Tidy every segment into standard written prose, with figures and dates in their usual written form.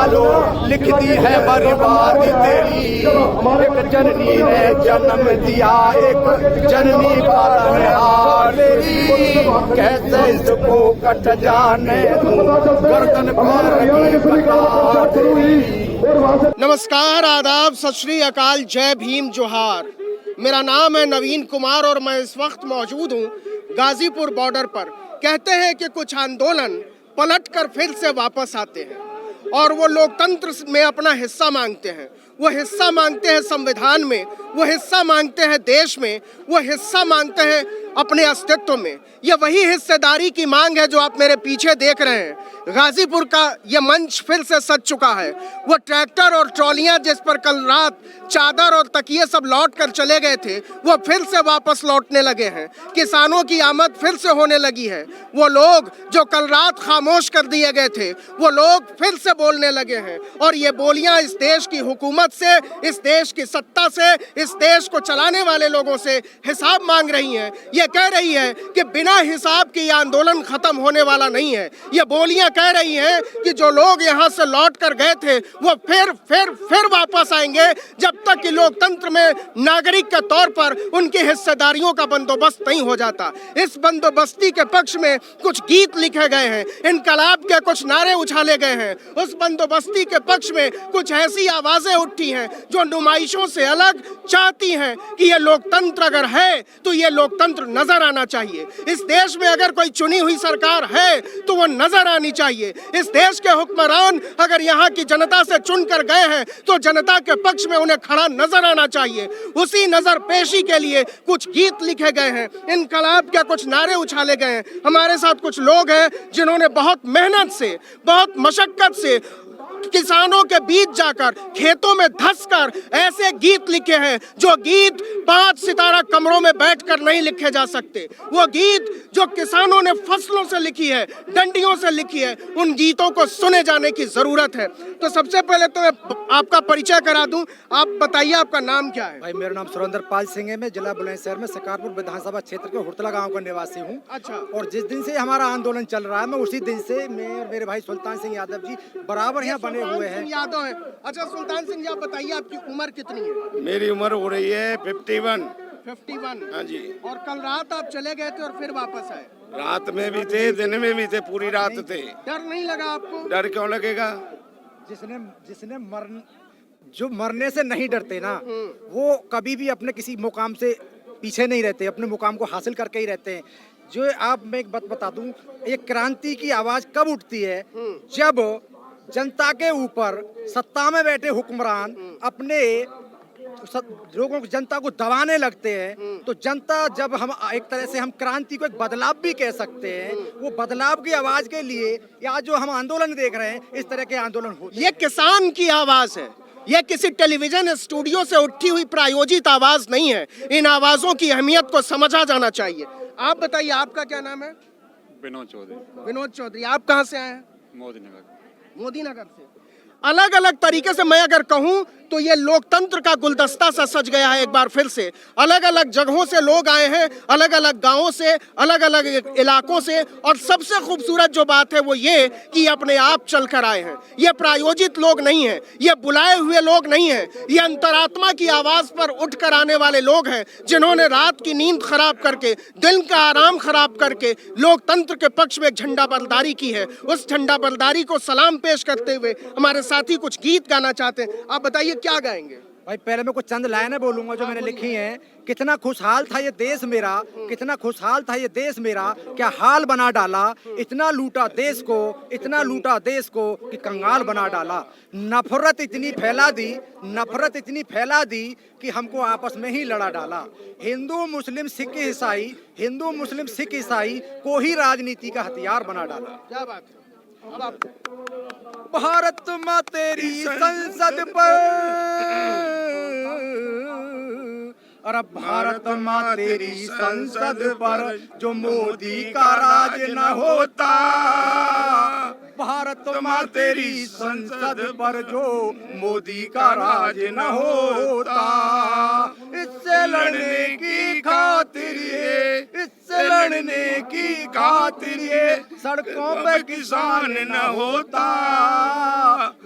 वालों लिख दी है बर्बादी तेरी। एक जननी ने जन्म दिया, एक जननी पालनहार तेरी। कैसे इसको कट जाने गर्दन पर लगी कटार तेरी। नमस्कार, आदाब, सत श्री अकाल, जय भीम, जोहार। मेरा नाम है नवीन कुमार और मैं इस वक्त मौजूद हूँ गाजीपुर बॉर्डर पर। कहते हैं कि कुछ आंदोलन पलट कर फिर से वापस आते हैं और वो लोकतंत्र में अपना हिस्सा मांगते हैं। वो हिस्सा मांगते हैं संविधान में, वो हिस्सा मांगते हैं देश में, वो हिस्सा मांगते हैं अपने अस्तित्व में। ये वही हिस्सेदारी की मांग है जो आप मेरे पीछे देख रहे हैं। गाजीपुर का ये मंच फिर से सज चुका है। वो ट्रैक्टर और ट्रॉलियां जिस पर कल रात चादर और तकिए सब लौट कर चले गए थे, वो फिर से वापस लौटने लगे हैं। किसानों की आमद फिर से होने लगी है। वो लोग जो कल रात खामोश कर दिए गए थे, वो लोग फिर से बोलने लगे हैं। और ये बोलियां इस देश की हुकूमत से, इस देश की सत्ता से, इस देश को चलाने वाले लोगों से हिसाब मांग रही हैं। ये कह रही है कि बिना हिसाब के ये आंदोलन खत्म होने वाला नहीं है। ये बोलियां कह रही हैं कि जो लोग यहाँ से लौट कर गए थे वो फिर वापस आएंगे जब तक कि लोकतंत्र में नागरिक के तौर पर उनकी हिस्सेदारियों का बंदोबस्त नहीं हो जाता। इस बंदोबस्ती के पक्ष में कुछ गीत लिखे गए हैं, इनकलाब के कुछ नारे उछाले गए हैं। उस बंदोबस्ती के पक्ष में कुछ ऐसी आवाजें उठी हैं जो नुमाइशों से अलग चाहती हैं कि ये लोकतंत्र अगर है तो ये लोकतंत्र नजर आना चाहिए। इस देश में अगर कोई चुनी हुई सरकार है तो वो नजर आनी चाहिए। इस देश के हुक्मरान अगर यहाँ की जनता से चुन कर गए हैं तो जनता के पक्ष में उन्हें खड़ा नजर आना चाहिए। उसी नजर पेशी के लिए कुछ गीत लिखे गए हैं, इनकलाब के कुछ नारे उछाले गए हैं। हमारे साथ कुछ लोग हैं जिन्होंने बहुत मेहनत से, बहुत मशक्कत से किसानों के बीच जाकर, खेतों में धंसकर ऐसे गीत लिखे हैं जो गीत 5 सितारा कमरों में बैठकर नहीं लिखे जा सकते। वो गीत जो किसानों ने फसलों से लिखी है, डंडियों से लिखी है, उन गीतों को सुने जाने की जरूरत है। तो सबसे पहले तो मैं आपका परिचय करा दूं। आप बताइए, आपका नाम क्या है? भाई मेरा नाम सुरेंद्र पाल सिंह है। मैं जिला बुलंदशहर में शिकारपुर विधानसभा क्षेत्र के हुड़तला गांव का निवासी हूं। अच्छा। और जिस दिन से हमारा आंदोलन चल रहा है, मैं उसी दिन से मैं और मेरे भाई सुल्तान सिंह यादव जी बराबर यहाँ बने हुए हैं। यादव है। अच्छा सुल्तान सिंह जी, आप बताइए आपकी उम्र कितनी है? मेरी उम्र हो रही है 51। 51। हाँ जी। और कल रात आप चले गए थे और फिर वापस आए? रात में भी थे, दिन में भी थे, पूरी रात थे। डर नहीं लगा आपको? डर क्यों लगेगा? जिसने जो मरने से नहीं डरते ना, वो कभी भी अपने किसी मुकाम से पीछे नहीं रहते, अपने मुकाम को हासिल करके ही रहते हैं। जो आप, मैं एक बात बता दूं, एक क्रांति की आवाज कब उठती है? जब जनता के ऊपर सत्ता में बैठे हुक्मरान अपने लोगों को, जनता को दबाने लगते हैं। तो जनता, जब हम एक तरह से हम क्रांति को एक बदलाव भी कह सकते हैं, वो बदलाव की आवाज के लिए या जो हम आंदोलन देख रहे हैं, इस तरह के आंदोलन होते हैं। ये किसान की आवाज है, ये किसी टेलीविजन स्टूडियो से उठी हुई प्रायोजित आवाज नहीं है। इन आवाजों की अहमियत को समझा जाना चाहिए। आप बताइए, आपका क्या नाम है? विनोद चौधरी। विनोद चौधरी। आप कहाँ से आए हैं? मोदी नगर। मोदी नगर से। अलग अलग तरीके से मैं अगर कहूं तो ये लोकतंत्र का गुलदस्ता सा सज गया है एक बार फिर से। अलग अलग जगहों से लोग आए हैं, अलग अलग गांवों से, अलग अलग इलाकों से। और सबसे खूबसूरत जो बात है वो ये कि अपने आप चल कर आए हैं। ये प्रायोजित लोग नहीं हैं, ये बुलाए हुए लोग नहीं हैं, ये अंतरात्मा की आवाज पर उठ कर आने वाले लोग हैं, जिन्होंने रात की नींद खराब करके, दिन का आराम खराब करके लोकतंत्र के पक्ष में झंडा बरदारी की है। उस झंडा बरदारी को सलाम पेश करते हुए हमारे साथी कुछ गीत गाना चाहते हैं। आप बताइए क्या गाएंगे? भाई पहले मैं कुछ चंद लाइनें बोलूंगा जो मैंने लिखी हैं। कितना खुशहाल था ये देश मेरा, कितना खुशहाल था ये देश मेरा, क्या हाल बना डाला, इतना लूटा देश को, इतना लूटा देश को कि कंगाल बना डाला। नफरत इतनी फैला दी, नफरत इतनी फैला दी कि हमको आपस में ही लड़ा डाला। हिंदू मुस्लिम सिख ईसाई, हिंदू मुस्लिम सिख ईसाई को ही राजनीति का हथियार बना डाला। क्या बात है? अब आप भारत माँ तेरी संसद पर, और भारत माँ तेरी संसद पर जो मोदी का राज न होता, भारत माँ तेरी संसद पर जो मोदी का राज न होता। इससे लड़ने की खातिर ये, इससे लड़ने की खातिर ये सड़कों पे किसान न होता,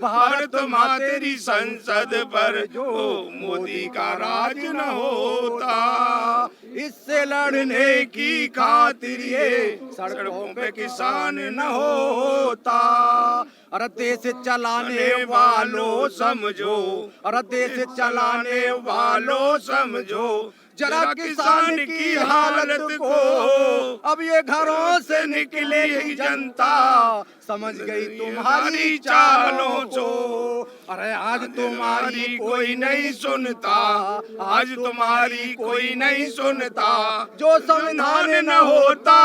भारत माँ तेरी संसद पर जो मोदी का राज न होता, इससे लड़ने की खातिर ये सड़कों पे किसान न होता। अरे देश चलाने वालों समझो, अरे देश चलाने वालों समझो जरा किसान की हालत को, अब ये घरों से निकलेगी जनता, समझ गई तुम्हारी चालों को। अरे आज तुम्हारी कोई नहीं सुनता, आज तुम्हारी कोई नहीं सुनता, जो संविधान न होता,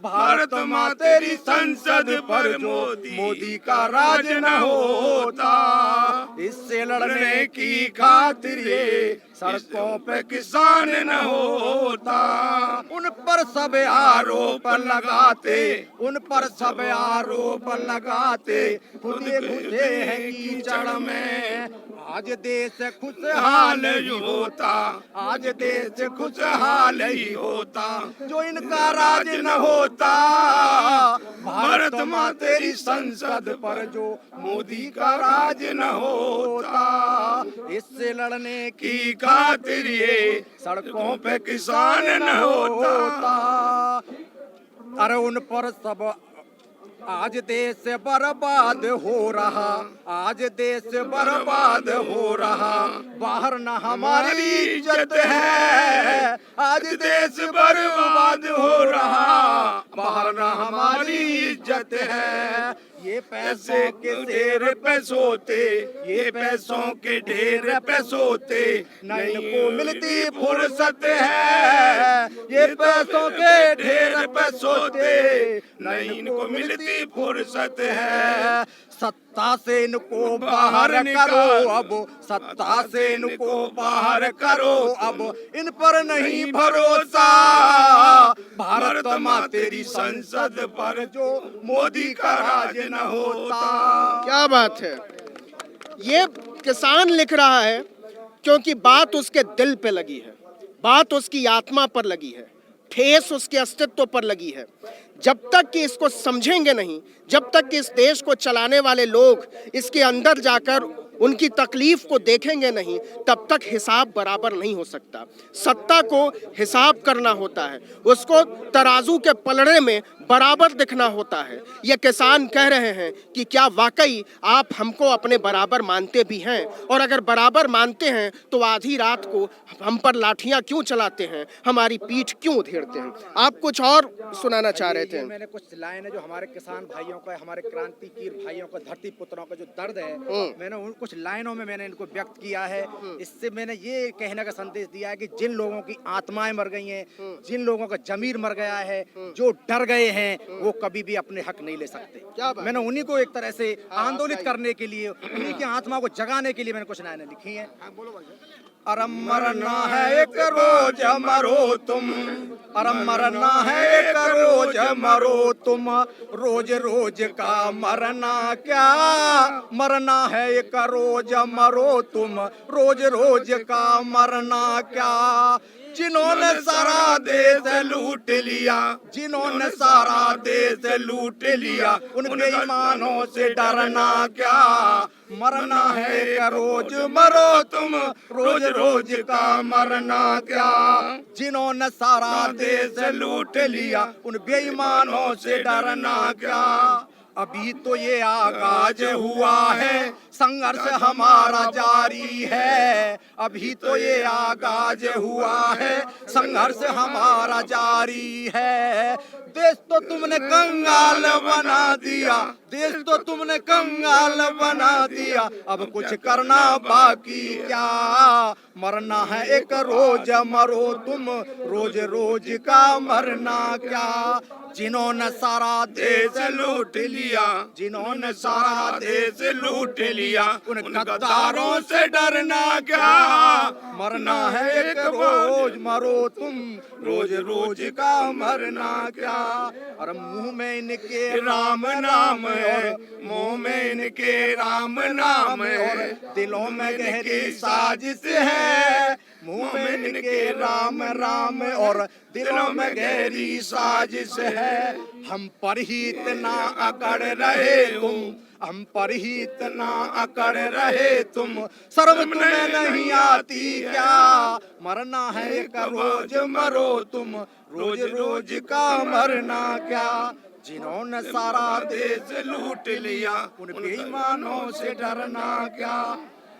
भारत माँ तेरी संसद पर मोदी का राज न होता, इससे लड़ने की खातिर ये सड़कों पे किसान न होता। उन पर सब आरोप लगाते, उन पर सब आरोप लगाते, खुद घुसे हैं कीचड़ में, आज देश खुशहाल ही होता, आज देश खुशहाल ही होता, जो इनका राज न होता, भारत माँ तेरी संसद पर जो मोदी का राज न होता, इससे लड़ने की खातिर ये सड़कों पे किसान न होता। अरे उन पर सब आज देश बर्बाद हो रहा, आज देश बर्बाद हो रहा, बाहर न हमारी इज्जत है, आज देश बर्बाद हो रहा, बाहर न हमारी इज्जत है, ये पैसों के ढेर पे सोते, ये पैसों के ढेर पे सोते, न इनको मिलती फुर्सत है, ये पैसों के ढेर पे सोते, न इनको मिलती फुर्सत है, सत्ता से इनको बाहर करो अब, सत्ता से इनको बाहर करो अब, इन पर नहीं भरोसा, भारत माँ तेरी संसद पर जो मोदी का राज न होता। क्या बात है, ये किसान लिख रहा है क्योंकि बात उसके दिल पे लगी है, बात उसकी आत्मा पर लगी है, ठेस उसके अस्तित्व पर लगी है। जब तक कि इसको समझेंगे नहीं, जब तक कि इस देश को चलाने वाले लोग इसके अंदर जाकर उनकी तकलीफ को देखेंगे नहीं, तब तक हिसाब बराबर नहीं हो सकता। सत्ता को हिसाब करना होता है, उसको तराजू के पलड़े में बराबर दिखना होता है। ये किसान कह रहे हैं कि क्या वाकई आप हमको अपने बराबर मानते भी हैं, और अगर बराबर मानते हैं तो आधी रात को हम पर लाठियां क्यों चलाते हैं, हमारी पीठ क्यों उधेड़ते हैं। आप कुछ और सुनाना चाह रहे थे। मैंने कुछ लाइन है जो हमारे किसान भाइयों का, हमारे क्रांतिकीर भाइयों का, धरती पुत्रों का जो दर्द है, मैंने उन कुछ लाइनों में मैंने इनको व्यक्त किया है। इससे मैंने ये कहने का संदेश दिया है कि जिन लोगों की आत्माएं मर गई हैं, जिन लोगों का जमीर मर गया है, जो डर गए हैं, वो कभी भी अपने हक नहीं ले सकते। मैंने उन्हीं को एक तरह से आंदोलित करने के लिए, उन्हीं की आत्मा को जगाने के लिए मैंने कुछ लाइनें लिखी हैं। अरे मरना है एक रोज मरो तुम, अरे मरना है एक रोज मरो तुम, रोज रोज का मरना क्या, मरना है एक रोज मरो तुम, रोज रोज का मरना क्या, जिन्होंने सारा देश लूट लिया, जिन्होंने सारा देश लूट लिया, उनके ईमानों से डरना क्या, मरना है एक रोज मरो तुम, रोज रोज का मरना क्या, जिन्होंने सारा देश लूट लिया, उन बेईमानों से डरना क्या। अभी तो ये आगाज हुआ है, संघर्ष हमारा जारी है, अभी तो ये आगाज हुआ है, संघर्ष हमारा जारी है, देश तो तुमने कंगाल बना दिया, देश तो तुमने कंगाल बना दिया, अब कुछ करना बाकी क्या, मरना है एक रोज मरो तुम, रोज रोज का मरना क्या, जिन्होंने सारा देश लूट लिया, जिन्होंने सारा देश लूट लिया, उन गद्दारों से डरना क्या, मरना है एक रोज मरो तुम, रोज रोज का मरना क्या। और मुंह में इनके राम नाम है, मुंह में इनके राम नाम है, दिलों में गहरी साजिश है, मुंह में इनके राम राम और दिलों में गहरी साजिश है, हम पर ही इतना अकड़ रहे तुम, हम पर ही इतना अकड़ रहे तुम, शर्म तुम्हें नहीं आती क्या, मरना है एक रोज मरो तुम, रोज रोज का मरना क्या, जिन्होंने सारा देश लूट लिया उन बेईमानों से डरना क्या,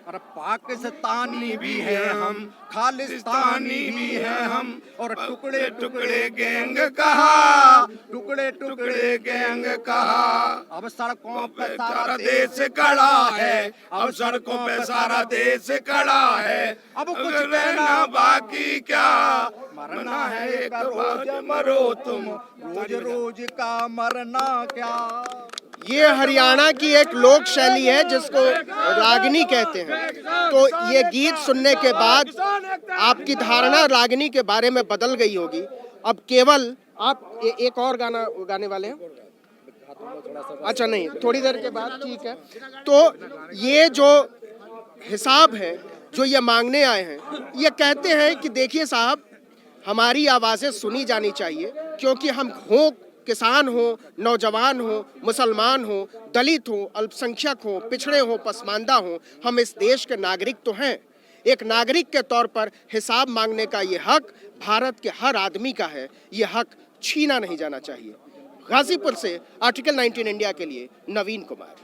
और पाकिस्तानी भी है हम, खालिस्तानी भी है हम, और टुकड़े टुकड़े गैंग कहा, टुकड़े टुकड़े गैंग कहा, अब सड़कों पे सारा देश खड़ा है, अब सड़कों पे सारा देश खड़ा है, अब कुछ रहना बाकी क्या, मरना है एक रोज मरो तुम, रोज रोज का मरना क्या। ये हरियाणा की एक लोक शैली है जिसको रागनी कहते हैं। तो ये गीत सुनने के बाद आपकी धारणा रागनी के बारे में बदल गई होगी। अब केवल आप एक और गाना गाने वाले हैं? अच्छा नहीं, थोड़ी देर के बाद, ठीक है। तो ये जो हिसाब है जो ये मांगने आए हैं, ये कहते हैं कि देखिए साहब, हमारी आवाज़ें सुनी जानी चाहिए, क्योंकि हम हों किसान हो, नौजवान हो, मुसलमान हो, दलित हो, अल्पसंख्यक हो, पिछड़े हो, पसमानदा हो, हम इस देश के नागरिक तो हैं। एक नागरिक के तौर पर हिसाब मांगने का ये हक भारत के हर आदमी का है। ये हक छीना नहीं जाना चाहिए। गाजीपुर से आर्टिकल 19 इंडिया के लिए नवीन कुमार।